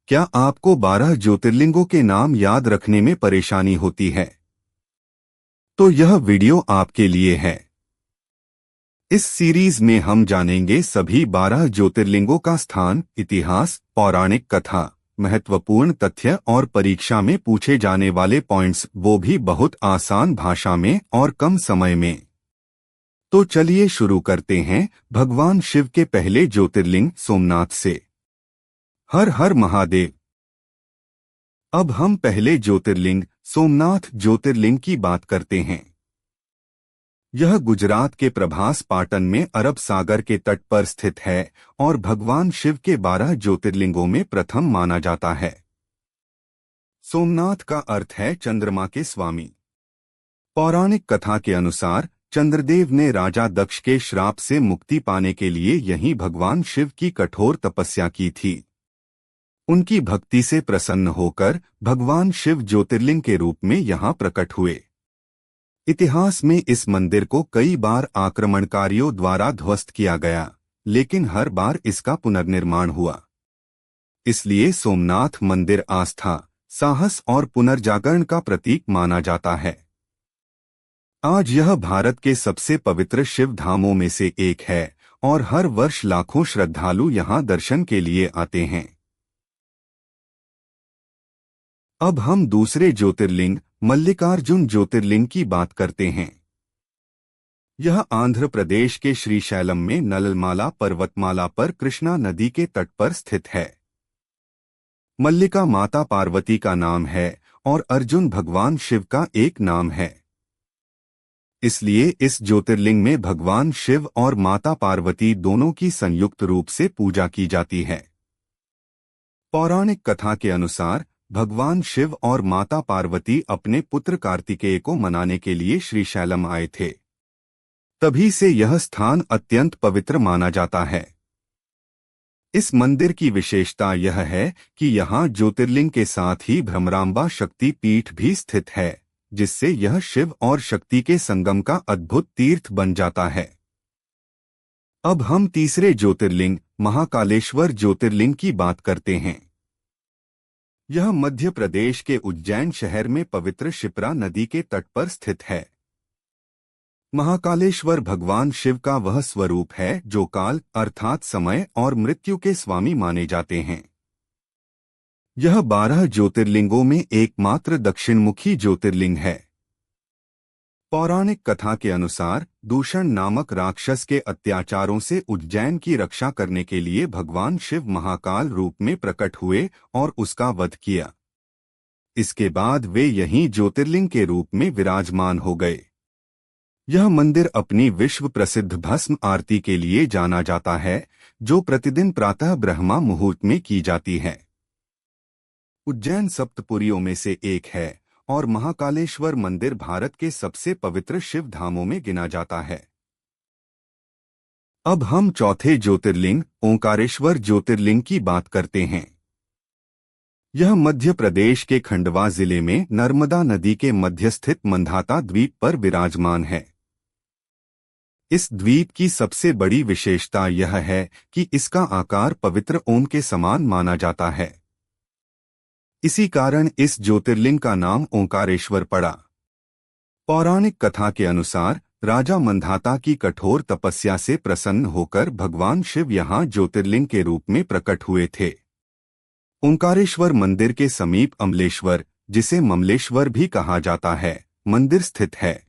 क्या आपको 12 ज्योतिर्लिंगों के नाम याद रखने में परेशानी होती है? तो यह वीडियो आपके लिए है। इस सीरीज में हम जानेंगे सभी 12 ज्योतिर्लिंगों का स्थान, इतिहास, पौराणिक कथा, महत्वपूर्ण तथ्य और परीक्षा में पूछे जाने वाले पॉइंट्स, वो भी बहुत आसान भाषा में और कम समय में। तो चलिए शुरू करते हैं भगवान शिव के पहले ज्योतिर्लिंग सोमनाथ से। हर हर महादेव। अब हम पहले ज्योतिर्लिंग सोमनाथ ज्योतिर्लिंग की बात करते हैं। यह गुजरात के प्रभास पाटन में अरब सागर के तट पर स्थित है और भगवान शिव के 12 ज्योतिर्लिंगों में प्रथम माना जाता है। सोमनाथ का अर्थ है चंद्रमा के स्वामी। पौराणिक कथा के अनुसार चंद्रदेव ने राजा दक्ष के श्राप से मुक्ति पाने के लिए यहीं भगवान शिव की कठोर तपस्या की थी। उनकी भक्ति से प्रसन्न होकर भगवान शिव ज्योतिर्लिंग के रूप में यहाँ प्रकट हुए। इतिहास में इस मंदिर को कई बार आक्रमणकारियों द्वारा ध्वस्त किया गया, लेकिन हर बार इसका पुनर्निर्माण हुआ। इसलिए सोमनाथ मंदिर आस्था, साहस और पुनर्जागरण का प्रतीक माना जाता है। आज यह भारत के सबसे पवित्र शिव धामों में से एक है और हर वर्ष लाखों श्रद्धालु यहाँ दर्शन के लिए आते हैं। अब हम दूसरे ज्योतिर्लिंग मल्लिकार्जुन ज्योतिर्लिंग की बात करते हैं। यह आंध्र प्रदेश के श्रीशैलम में नलमाला पर्वतमाला पर कृष्णा नदी के तट पर स्थित है। मल्लिका माता पार्वती का नाम है और अर्जुन भगवान शिव का एक नाम है। इसलिए इस ज्योतिर्लिंग में भगवान शिव और माता पार्वती दोनों की संयुक्त रूप से पूजा की जाती है। पौराणिक कथा के अनुसार भगवान शिव और माता पार्वती अपने पुत्र कार्तिकेय को मनाने के लिए श्रीशैलम आए थे। तभी से यह स्थान अत्यंत पवित्र माना जाता है। इस मंदिर की विशेषता यह है कि यहाँ ज्योतिर्लिंग के साथ ही भ्रमरांबा शक्ति पीठ भी स्थित है, जिससे यह शिव और शक्ति के संगम का अद्भुत तीर्थ बन जाता है। अब हम तीसरे ज्योतिर्लिंग महाकालेश्वर ज्योतिर्लिंग की बात करते हैं। यह मध्य प्रदेश के उज्जैन शहर में पवित्र शिप्रा नदी के तट पर स्थित है। महाकालेश्वर भगवान शिव का वह स्वरूप है जो काल अर्थात समय और मृत्यु के स्वामी माने जाते हैं। यह 12 ज्योतिर्लिंगों में एकमात्र दक्षिणमुखी ज्योतिर्लिंग है। पौराणिक कथा के अनुसार दूषण नामक राक्षस के अत्याचारों से उज्जैन की रक्षा करने के लिए भगवान शिव महाकाल रूप में प्रकट हुए और उसका वध किया। इसके बाद वे यहीं ज्योतिर्लिंग के रूप में विराजमान हो गए। यह मंदिर अपनी विश्व प्रसिद्ध भस्म आरती के लिए जाना जाता है, जो प्रतिदिन प्रातः ब्रह्मा मुहूर्त में की जाती है। उज्जैन सप्तपुरियों में से एक है और महाकालेश्वर मंदिर भारत के सबसे पवित्र शिव धामों में गिना जाता है। अब हम चौथे ज्योतिर्लिंग ओंकारेश्वर ज्योतिर्लिंग की बात करते हैं। यह मध्य प्रदेश के खंडवा जिले में नर्मदा नदी के मध्य स्थित मंधाता द्वीप पर विराजमान है। इस द्वीप की सबसे बड़ी विशेषता यह है कि इसका आकार पवित्र ओम के समान माना जाता है। इसी कारण इस ज्योतिर्लिंग का नाम ओंकारेश्वर पड़ा। पौराणिक कथा के अनुसार राजा मंधाता की कठोर तपस्या से प्रसन्न होकर भगवान शिव यहाँ ज्योतिर्लिंग के रूप में प्रकट हुए थे। ओंकारेश्वर मंदिर के समीप अमलेश्वर, जिसे ममलेश्वर भी कहा जाता है, मंदिर स्थित है।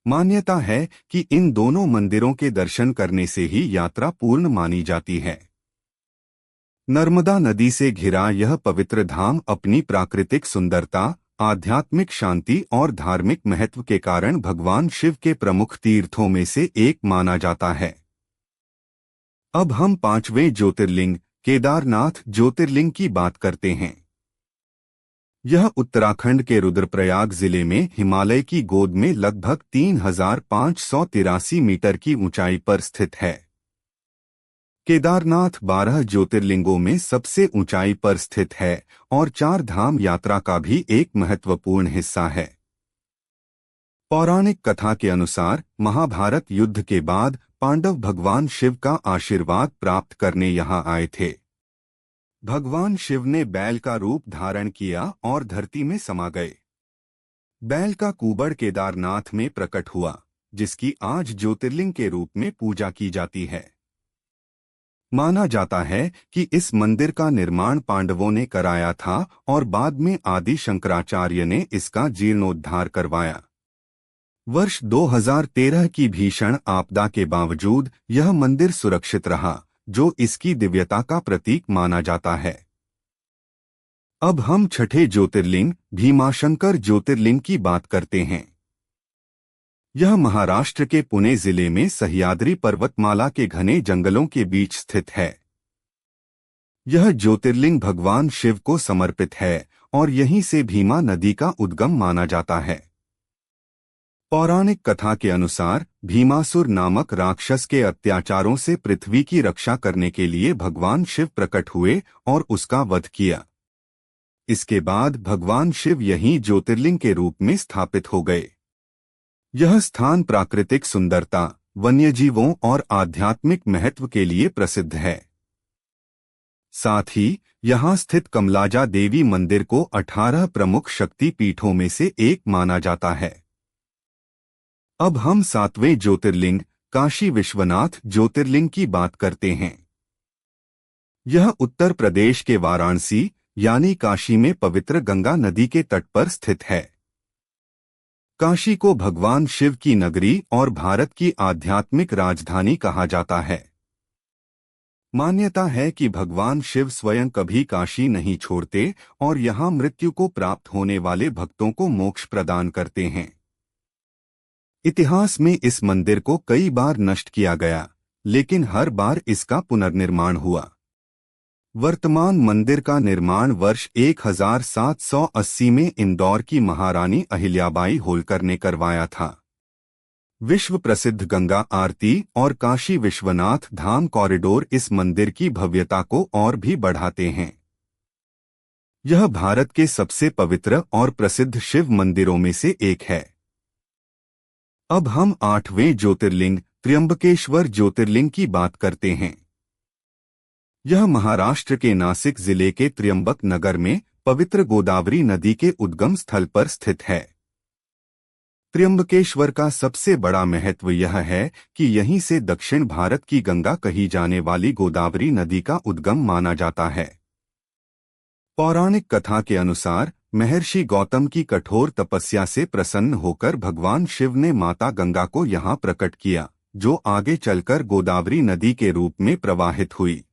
मान्यता है कि इन दोनों मंदिरों के दर्शन करने से ही यात्रा पूर्ण मानी जाती है। नर्मदा नदी से घिरा यह पवित्र धाम अपनी प्राकृतिक सुंदरता, आध्यात्मिक शांति और धार्मिक महत्व के कारण भगवान शिव के प्रमुख तीर्थों में से एक माना जाता है। अब हम पांचवें ज्योतिर्लिंग केदारनाथ ज्योतिर्लिंग की बात करते हैं। यह उत्तराखंड के रुद्रप्रयाग जिले में हिमालय की गोद में लगभग 3583 मीटर की ऊंचाई पर स्थित है। केदारनाथ 12 ज्योतिर्लिंगों में सबसे ऊंचाई पर स्थित है और 4 धाम यात्रा का भी एक महत्वपूर्ण हिस्सा है। पौराणिक कथा के अनुसार महाभारत युद्ध के बाद पांडव भगवान शिव का आशीर्वाद प्राप्त करने यहाँ आए थे। भगवान शिव ने बैल का रूप धारण किया और धरती में समा गए। बैल का कूबड़ केदारनाथ में प्रकट हुआ, जिसकी आज ज्योतिर्लिंग के रूप में पूजा की जाती है। माना जाता है कि इस मंदिर का निर्माण पांडवों ने कराया था और बाद में आदि शंकराचार्य ने इसका जीर्णोद्धार करवाया। वर्ष 2013 की भीषण आपदा के बावजूद यह मंदिर सुरक्षित रहा, जो इसकी दिव्यता का प्रतीक माना जाता है। अब हम छठे ज्योतिर्लिंग भीमाशंकर ज्योतिर्लिंग की बात करते हैं। यह महाराष्ट्र के पुणे जिले में सह्याद्री पर्वतमाला के घने जंगलों के बीच स्थित है। यह ज्योतिर्लिंग भगवान शिव को समर्पित है और यहीं से भीमा नदी का उद्गम माना जाता है। पौराणिक कथा के अनुसार भीमासुर नामक राक्षस के अत्याचारों से पृथ्वी की रक्षा करने के लिए भगवान शिव प्रकट हुए और उसका वध किया। इसके बाद भगवान शिव यहीं ज्योतिर्लिंग के रूप में स्थापित हो गए। यह स्थान प्राकृतिक सुंदरता, वन्यजीवों और आध्यात्मिक महत्व के लिए प्रसिद्ध है। साथ ही यहाँ स्थित कमलाजा देवी मंदिर को 18 प्रमुख शक्ति पीठों में से एक माना जाता है। अब हम सातवें ज्योतिर्लिंग काशी विश्वनाथ ज्योतिर्लिंग की बात करते हैं। यह उत्तर प्रदेश के वाराणसी यानी काशी में पवित्र गंगा नदी के तट पर स्थित है। काशी को भगवान शिव की नगरी और भारत की आध्यात्मिक राजधानी कहा जाता है। मान्यता है कि भगवान शिव स्वयं कभी काशी नहीं छोड़ते और यहाँ मृत्यु को प्राप्त होने वाले भक्तों को मोक्ष प्रदान करते हैं। इतिहास में इस मंदिर को कई बार नष्ट किया गया, लेकिन हर बार इसका पुनर्निर्माण हुआ। वर्तमान मंदिर का निर्माण वर्ष 1780 में इंदौर की महारानी अहिल्याबाई होलकर ने करवाया था। विश्व प्रसिद्ध गंगा आरती और काशी विश्वनाथ धाम कॉरिडोर इस मंदिर की भव्यता को और भी बढ़ाते हैं। यह भारत के सबसे पवित्र और प्रसिद्ध शिव मंदिरों में से एक है। अब हम आठवें ज्योतिर्लिंग त्र्यंबकेश्वर ज्योतिर्लिंग की बात करते हैं। यह महाराष्ट्र के नासिक जिले के त्र्यंबक नगर में पवित्र गोदावरी नदी के उद्गम स्थल पर स्थित है। त्र्यंबकेश्वर का सबसे बड़ा महत्व यह है कि यहीं से दक्षिण भारत की गंगा कही जाने वाली गोदावरी नदी का उद्गम माना जाता है। पौराणिक कथा के अनुसार महर्षि गौतम की कठोर तपस्या से प्रसन्न होकर भगवान शिव ने माता गंगा को यहाँ प्रकट किया, जो आगे चलकर गोदावरी नदी के रूप में प्रवाहित हुई।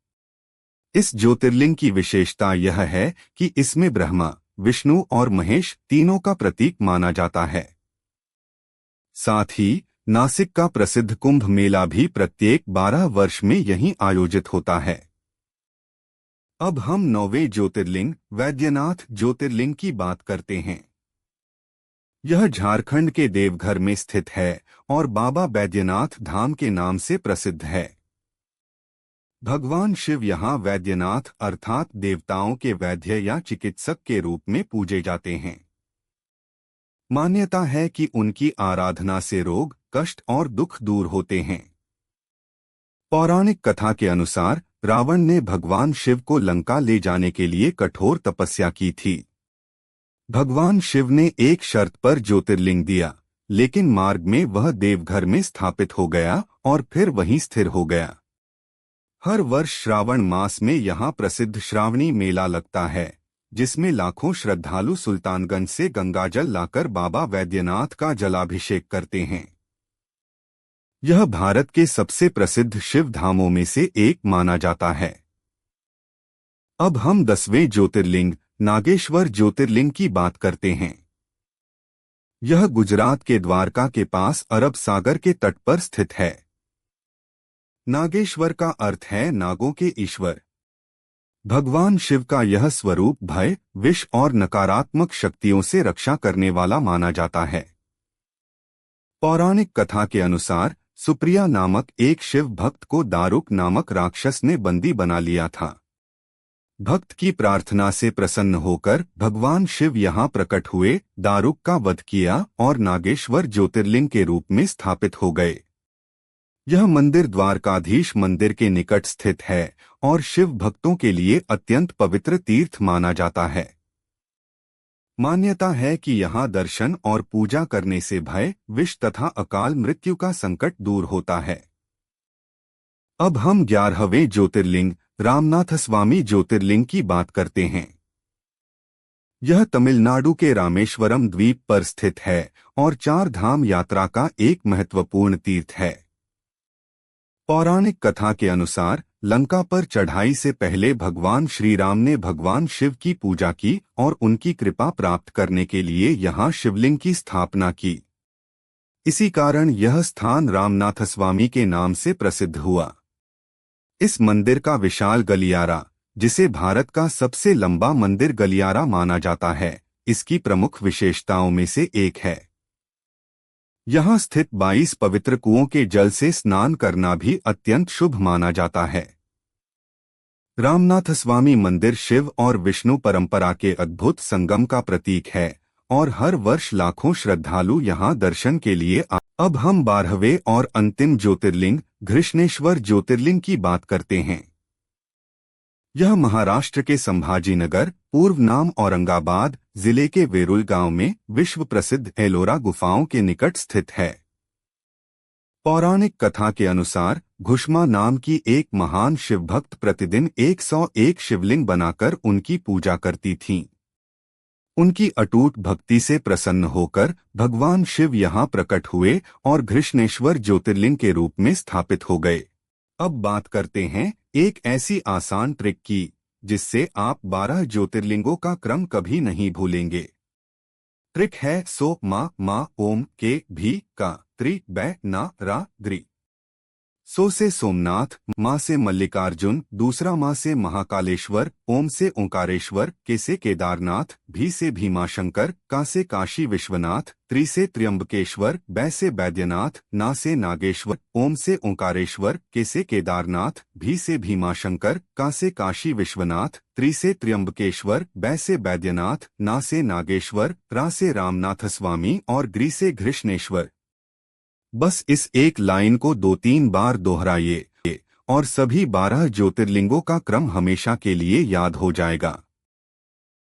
इस ज्योतिर्लिंग की विशेषता यह है कि इसमें ब्रह्मा, विष्णु और महेश तीनों का प्रतीक माना जाता है। साथ ही नासिक का प्रसिद्ध कुंभ मेला भी प्रत्येक 12 वर्ष में यहीं आयोजित होता है। अब हम नौवें ज्योतिर्लिंग वैद्यनाथ ज्योतिर्लिंग की बात करते हैं। यह झारखंड के देवघर में स्थित है और बाबा बैद्यनाथ धाम के नाम से प्रसिद्ध है। भगवान शिव यहाँ वैद्यनाथ अर्थात देवताओं के वैद्य या चिकित्सक के रूप में पूजे जाते हैं। मान्यता है कि उनकी आराधना से रोग, कष्ट और दुख दूर होते हैं। पौराणिक कथा के अनुसार रावण ने भगवान शिव को लंका ले जाने के लिए कठोर तपस्या की थी। भगवान शिव ने एक शर्त पर ज्योतिर्लिंग दिया, लेकिन मार्ग में वह देवघर में स्थापित हो गया और फिर वहीं स्थिर हो गया। हर वर्ष श्रावण मास में यहाँ प्रसिद्ध श्रावणी मेला लगता है, जिसमें लाखों श्रद्धालु सुल्तानगंज से गंगाजल लाकर बाबा वैद्यनाथ का जलाभिषेक करते हैं। यह भारत के सबसे प्रसिद्ध शिव धामों में से एक माना जाता है। अब हम 10वें ज्योतिर्लिंग नागेश्वर ज्योतिर्लिंग की बात करते हैं। यह गुजरात के द्वारका के पास अरब सागर के तट पर स्थित है। नागेश्वर का अर्थ है नागों के ईश्वर। भगवान शिव का यह स्वरूप भय, विष और नकारात्मक शक्तियों से रक्षा करने वाला माना जाता है। पौराणिक कथा के अनुसार सुप्रिया नामक एक शिव भक्त को दारुक नामक राक्षस ने बंदी बना लिया था। भक्त की प्रार्थना से प्रसन्न होकर भगवान शिव यहाँ प्रकट हुए, दारुक का वध किया और नागेश्वर ज्योतिर्लिंग के रूप में स्थापित हो गए। यह मंदिर द्वारकाधीश मंदिर के निकट स्थित है और शिव भक्तों के लिए अत्यंत पवित्र तीर्थ माना जाता है। मान्यता है कि यहाँ दर्शन और पूजा करने से भय, विष तथा अकाल मृत्यु का संकट दूर होता है। अब हम 11वें ज्योतिर्लिंग रामनाथस्वामी ज्योतिर्लिंग की बात करते हैं। यह तमिलनाडु के रामेश्वरम द्वीप पर स्थित है और 4 धाम यात्रा का एक महत्वपूर्ण तीर्थ है। पौराणिक कथा के अनुसार लंका पर चढ़ाई से पहले भगवान श्री राम ने भगवान शिव की पूजा की और उनकी कृपा प्राप्त करने के लिए यहाँ शिवलिंग की स्थापना की। इसी कारण यह स्थान रामनाथस्वामी के नाम से प्रसिद्ध हुआ। इस मंदिर का विशाल गलियारा, जिसे भारत का सबसे लंबा मंदिर गलियारा माना जाता है, इसकी प्रमुख विशेषताओं में से एक है। यहाँ स्थित 22 पवित्र कुओं के जल से स्नान करना भी अत्यंत शुभ माना जाता है। रामनाथस्वामी मंदिर शिव और विष्णु परंपरा के अद्भुत संगम का प्रतीक है और हर वर्ष लाखों श्रद्धालु यहाँ दर्शन के लिए अब हम 12वें और अंतिम ज्योतिर्लिंग घृष्णेश्वर ज्योतिर्लिंग की बात करते हैं। यह महाराष्ट्र के संभाजीनगर, पूर्व नाम औरंगाबाद जिले के वेरुल गांव में विश्व प्रसिद्ध एलोरा गुफाओं के निकट स्थित है। पौराणिक कथा के अनुसार घुष्मा नाम की एक महान शिवभक्त प्रतिदिन 101 शिवलिंग बनाकर उनकी पूजा करती थीं। उनकी अटूट भक्ति से प्रसन्न होकर भगवान शिव यहाँ प्रकट हुए और घृष्णेश्वर ज्योतिर्लिंग के रूप में स्थापित हो गए। अब बात करते हैं एक ऐसी आसान ट्रिक की जिससे आप 12 ज्योतिर्लिंगों का क्रम कभी नहीं भूलेंगे। ट्रिक है सो मा ओम के भी का त्रि बै ना रा द्रि। सो से सोमनाथ, माँ से मल्लिकार्जुन, दूसरा माँ से महाकालेश्वर, ओम से ओंकारेश्वर, के से केदारनाथ, भी से भीमाशंकर, का से काशी विश्वनाथ, त्रि से त्र्यंबकेश्वर, बै से बैद्यनाथ, ना से नागेश्वर, ओम से ओंकारेश्वर, के से केदारनाथ, भी से भीमाशंकर, का से काशी विश्वनाथ, त्रि से त्र्यंबकेश्वर, बै से बैद्यनाथ, ना से नागेश्वर, रा से रामनाथस्वामी और ग्री से घृष्णेश्वर। बस इस एक लाइन को 2-3 बार दोहराइए और सभी 12 ज्योतिर्लिंगों का क्रम हमेशा के लिए याद हो जाएगा।